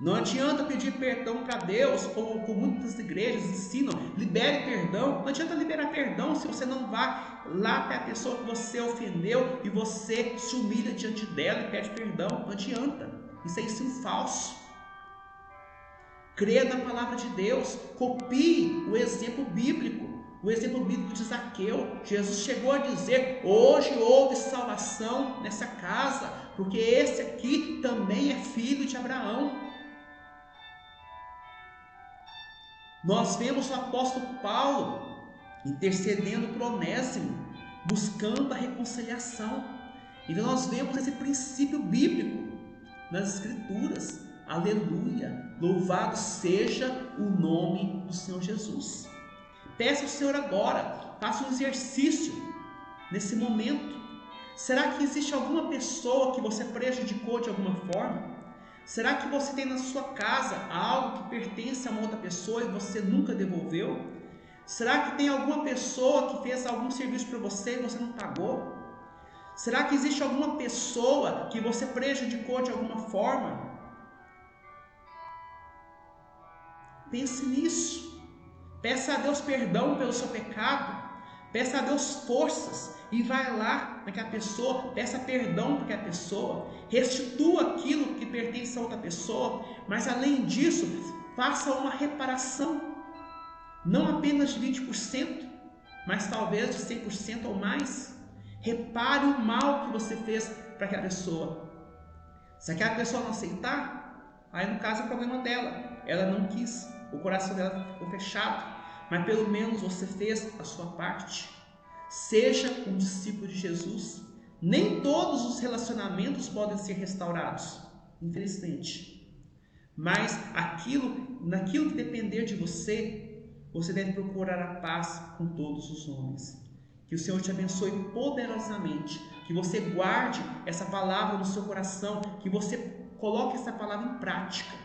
Não adianta pedir perdão para Deus, como muitas igrejas ensinam, libere perdão. Não adianta liberar perdão se você não vai lá até a pessoa que você ofendeu e você se humilha diante dela e pede perdão. Não adianta, isso é ensino falso. Creia na palavra de Deus, copie o exemplo bíblico de Zaqueu. Jesus chegou a dizer: hoje houve salvação nessa casa, porque esse aqui também é filho de Abraão. Nós vemos o apóstolo Paulo intercedendo por Onésimo, buscando a reconciliação. Então nós vemos esse princípio bíblico nas Escrituras. Aleluia, louvado seja o nome do Senhor Jesus. Peça ao Senhor agora, faça um exercício nesse momento. Será que existe alguma pessoa que você prejudicou de alguma forma? Será que você tem na sua casa algo que pertence a uma outra pessoa e você nunca devolveu? Será que tem alguma pessoa que fez algum serviço para você e você não pagou? Será que existe alguma pessoa que você prejudicou de alguma forma? Pense nisso. Peça a Deus perdão pelo seu pecado. Peça a Deus forças e vai lá naquela pessoa, peça perdão para aquela pessoa, restitua aquilo que pertence a outra pessoa, mas além disso, faça uma reparação, não apenas de 20%, mas talvez de 100% ou mais. Repare o mal que você fez para aquela pessoa. Se aquela pessoa não aceitar, aí no caso é o problema dela, ela não quis, o coração dela ficou fechado, mas pelo menos você fez a sua parte. Seja um discípulo de Jesus. Nem todos os relacionamentos podem ser restaurados, infelizmente. Mas naquilo que depender de você, você deve procurar a paz com todos os homens. Que o Senhor te abençoe poderosamente. Que você guarde essa palavra no seu coração. Que você coloque essa palavra em prática.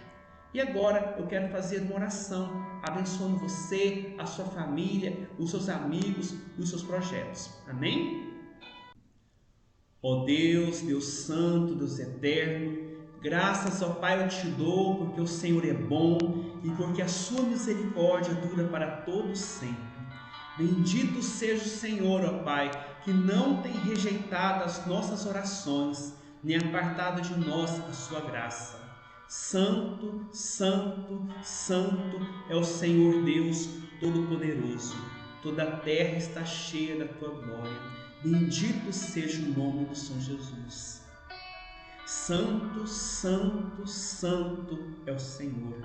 E agora eu quero fazer uma oração, abençoando você, a sua família, os seus amigos e os seus projetos. Amém? Ó Deus, Deus Santo, Deus Eterno, graças ao Pai eu te dou, porque o Senhor é bom e porque a sua misericórdia dura para todos sempre. Bendito seja o Senhor, ó Pai, que não tem rejeitado as nossas orações, nem apartado de nós a sua graça. Santo, Santo, Santo é o Senhor Deus Todo-Poderoso. Toda a terra está cheia da tua glória. Bendito seja o nome do Senhor Jesus. Santo, Santo, Santo é o Senhor.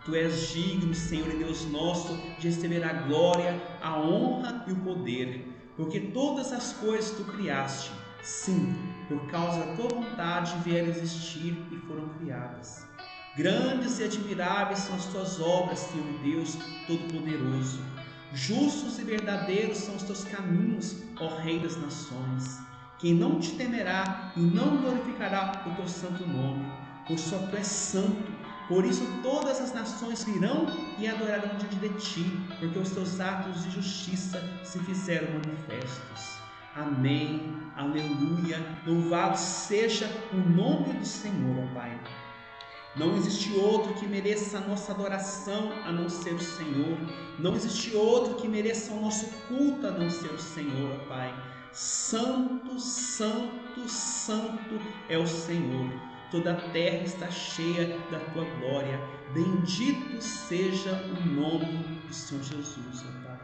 Tu és digno, Senhor e Deus nosso, de receber a glória, a honra e o poder, porque todas as coisas tu criaste. Sim, por causa da tua vontade vieram a existir e foram criadas. Grandes e admiráveis são as tuas obras, Senhor Deus Todo-Poderoso. Justos e verdadeiros são os teus caminhos, ó Rei das nações. Quem não te temerá e não glorificará o teu santo nome, pois só tu és santo. Por isso todas as nações virão e adorarão diante de ti, porque os teus atos de justiça se fizeram manifestos. Amém, aleluia, louvado seja o nome do Senhor, ó Pai. Não existe outro que mereça a nossa adoração a não ser o Senhor. Não existe outro que mereça o nosso culto a não ser o Senhor, ó Pai. Santo, Santo, Santo é o Senhor. Toda a terra está cheia da tua glória. Bendito seja o nome do Senhor Jesus, ó Pai.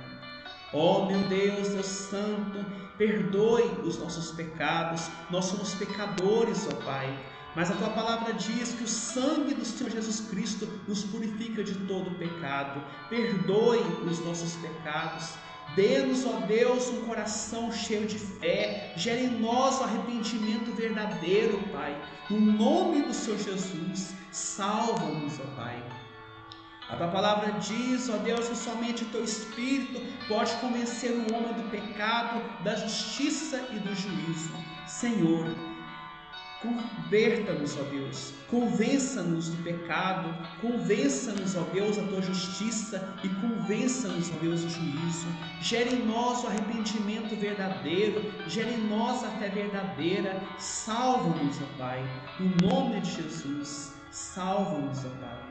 Ó meu Deus, Deus Santo, perdoe os nossos pecados. Nós somos pecadores, ó Pai. Mas a tua palavra diz que o sangue do Senhor Jesus Cristo nos purifica de todo o pecado. Perdoe os nossos pecados. Dê-nos, ó Deus, um coração cheio de fé. Gere em nós o arrependimento verdadeiro, Pai. No nome do Senhor Jesus, salva-nos, ó Pai. A tua palavra diz, ó Deus, que somente o teu Espírito pode convencer o homem do pecado, da justiça e do juízo. Senhor, converta-nos, ó Deus, convença-nos do pecado, convença-nos, ó Deus, a tua justiça e convença-nos, ó Deus, o juízo. Gere em nós o arrependimento verdadeiro, gere em nós a fé verdadeira. Salva-nos, ó Pai, em nome de Jesus, salva-nos, ó Pai.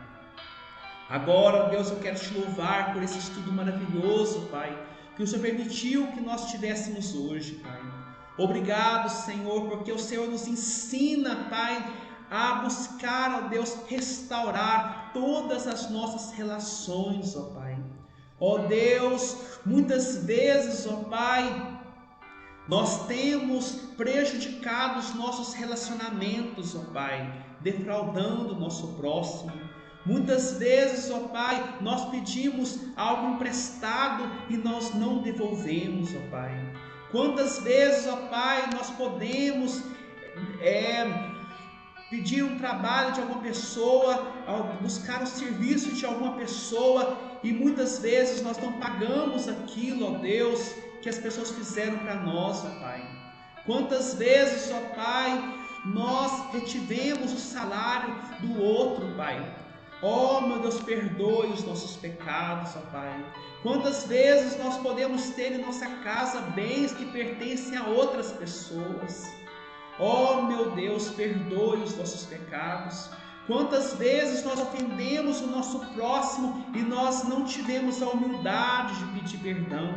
Agora, Deus, eu quero te louvar por esse estudo maravilhoso, Pai, que o Senhor permitiu que nós tivéssemos hoje, Pai. Obrigado, Senhor, porque o Senhor nos ensina, Pai, a buscar, ó Deus, restaurar todas as nossas relações, ó Pai. Ó Deus, muitas vezes, ó Pai, nós temos prejudicado os nossos relacionamentos, ó Pai, defraudando o nosso próximo. Muitas vezes, ó Pai, nós pedimos algo emprestado e nós não devolvemos, ó Pai. Quantas vezes, ó Pai, nós podemos pedir um trabalho de alguma pessoa, buscar o serviço de alguma pessoa e muitas vezes nós não pagamos aquilo, ó Deus, que as pessoas fizeram para nós, ó Pai. Quantas vezes, ó Pai, nós retivemos o salário do outro, Pai. Oh, meu Deus, perdoe os nossos pecados, ó Pai. Quantas vezes nós podemos ter em nossa casa bens que pertencem a outras pessoas? Oh, meu Deus, perdoe os nossos pecados. Quantas vezes nós ofendemos o nosso próximo e nós não tivemos a humildade de pedir perdão?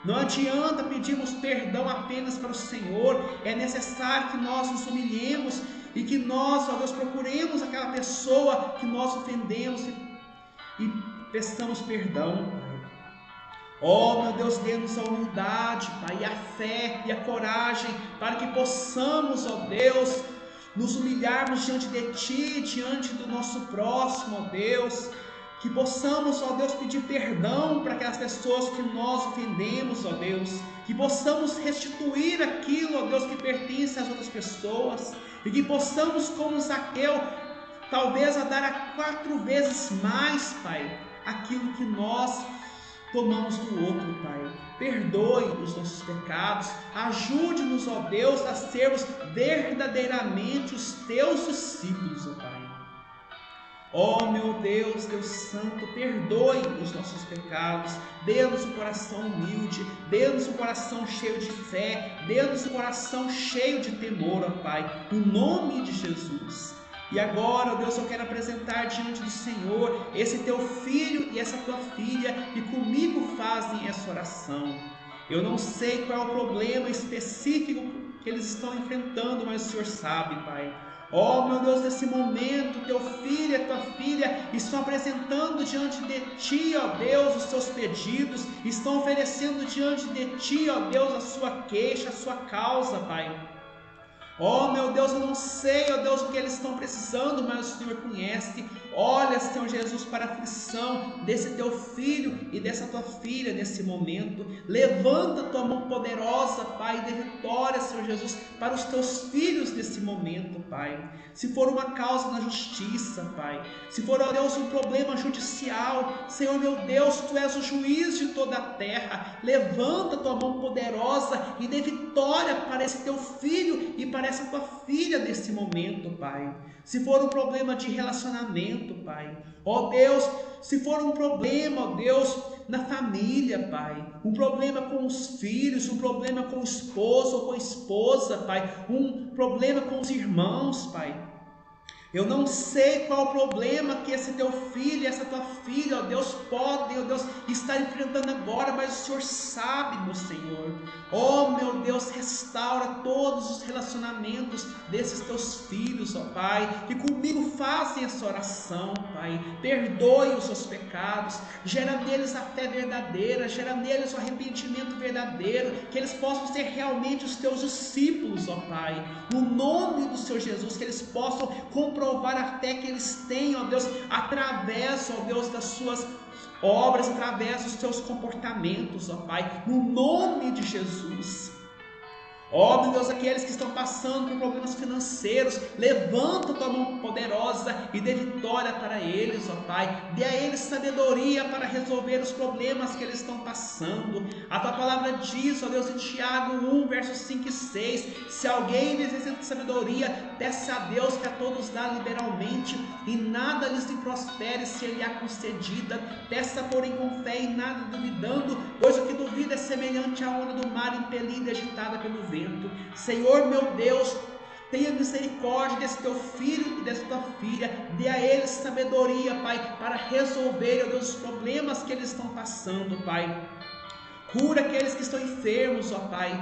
Não adianta pedirmos perdão apenas para o Senhor, é necessário que nós nos humilhemos e que nós, ó Deus, procuremos aquela pessoa que nós ofendemos e peçamos perdão, Pai. Oh, meu Deus, dê-nos a humildade, Pai, e a fé e a coragem para que possamos, ó Deus, nos humilharmos diante de Ti, diante do nosso próximo, ó Deus. Que possamos, ó Deus, pedir perdão para aquelas pessoas que nós ofendemos, ó Deus. Que possamos restituir aquilo, ó Deus, que pertence às outras pessoas. E que possamos, como Zaqueu, talvez a dar a 4 vezes mais, Pai, aquilo que nós tomamos do outro, Pai. Perdoe os nossos pecados. Ajude-nos, ó Deus, a sermos verdadeiramente os Teus discípulos, ó Pai. Oh, meu Deus, Deus Santo, perdoe os nossos pecados, dê-nos um coração humilde, dê-nos um coração cheio de fé, dê-nos um coração cheio de temor, ó Pai, no nome de Jesus. E agora, ó Deus, eu quero apresentar diante do Senhor esse Teu filho e essa Tua filha que comigo fazem essa oração. Eu não sei qual é o problema específico que eles estão enfrentando, mas o Senhor sabe, Pai. Oh, meu Deus, nesse momento, Teu filho e a Tua filha estão apresentando diante de Ti, ó Deus, os seus pedidos, estão oferecendo diante de Ti, ó Deus, a sua queixa, a sua causa, Pai. Oh, meu Deus, eu não sei, ó Deus, o que eles estão precisando, mas o Senhor conhece. Olha, Senhor Jesus, para a aflição desse Teu filho e dessa Tua filha nesse momento. Levanta a Tua mão poderosa, Pai, de vitória, Senhor Jesus, para os Teus filhos nesse momento, Pai. Se for uma causa na justiça, Pai, se for, ó Deus, um problema judicial, Senhor meu Deus, Tu és o juiz de toda a terra. Levanta a Tua mão poderosa e dê vitória para esse Teu filho e para essa Tua filha nesse momento, Pai. Se for um problema de relacionamento, Pai, ó Deus, se for um problema, ó Deus, na família, Pai, um problema com os filhos, um problema com o esposo ou com a esposa, Pai, um problema com os irmãos, Pai. Eu não sei qual o problema que esse Teu filho e essa Tua filha, ó Deus, podem, ó Deus, estar enfrentando agora, mas o Senhor sabe, meu Senhor. Oh, meu Deus, restaura todos os relacionamentos desses Teus filhos, ó Pai, que comigo fazem essa oração, Pai. Perdoe os seus pecados, gera neles a fé verdadeira, gera neles o arrependimento verdadeiro, que eles possam ser realmente os Teus discípulos, ó Pai. No nome do Senhor Jesus, que eles possam comprovar a fé que eles têm, ó Deus, através, ó Deus, das suas obras, através dos seus comportamentos, ó Pai, no nome de Jesus. Ó, meu Deus, aqueles que estão passando por problemas financeiros, levanta a Tua mão poderosa e dê vitória para eles, ó Pai. Dê a eles sabedoria para resolver os problemas que eles estão passando. A Tua palavra diz, ó Deus, em Tiago 1, versos 5 e 6, se alguém necessita de sabedoria, peça a Deus que a todos dá liberalmente, e nada lhes prospere se lhe há concedida. Peça, porém, com fé e nada duvidando, pois o que duvida é semelhante à onda do mar impelida e agitada pelo vento. Senhor meu Deus, tenha misericórdia desse Teu filho e dessa Tua filha, dê a eles sabedoria, Pai, para resolver, ó Deus, os problemas que eles estão passando, Pai. Cura aqueles que estão enfermos, ó Pai.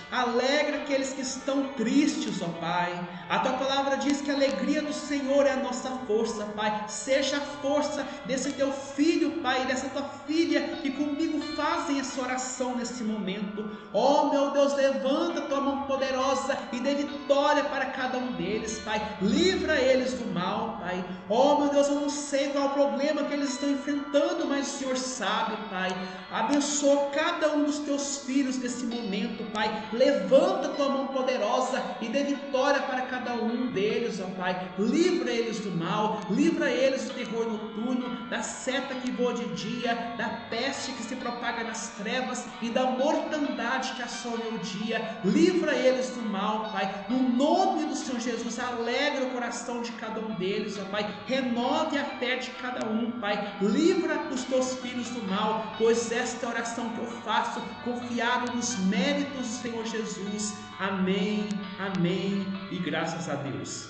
Alegra aqueles que estão tristes, ó Pai. A Tua palavra diz que a alegria do Senhor é a nossa força, Pai. Seja a força desse Teu filho, Pai, e dessa Tua filha que comigo fazem essa oração nesse momento. Ó, meu Deus, levanta a Tua mão poderosa e dê vitória para cada um deles, Pai. Livra eles do mal, Pai. Ó, meu Deus, eu não sei qual é o problema que eles estão enfrentando, mas o Senhor sabe, Pai. Abençoa cada cada um dos teus filhos nesse momento, Pai. Levanta a tua mão poderosa e dê vitória para cada um deles, ó Pai. Livra eles do mal, livra eles do terror noturno, da seta que voa de dia, da peste que se propaga nas trevas e da mortandade que assola o dia. Livra eles do mal, Pai. No nome do Senhor Jesus, alegra o coração de cada um deles, ó Pai. Renove a fé de cada um, Pai. Livra os teus filhos do mal, pois esta é a oração que eu faço, confiado nos méritos do Senhor Jesus. Amém, amém e graças a Deus.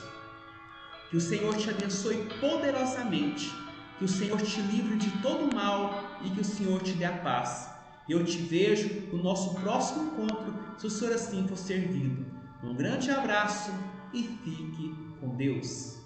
Que o Senhor te abençoe poderosamente, que o Senhor te livre de todo mal e que o Senhor te dê a paz. Eu te vejo no nosso próximo encontro, se o Senhor assim for servido. Um grande abraço e fique com Deus.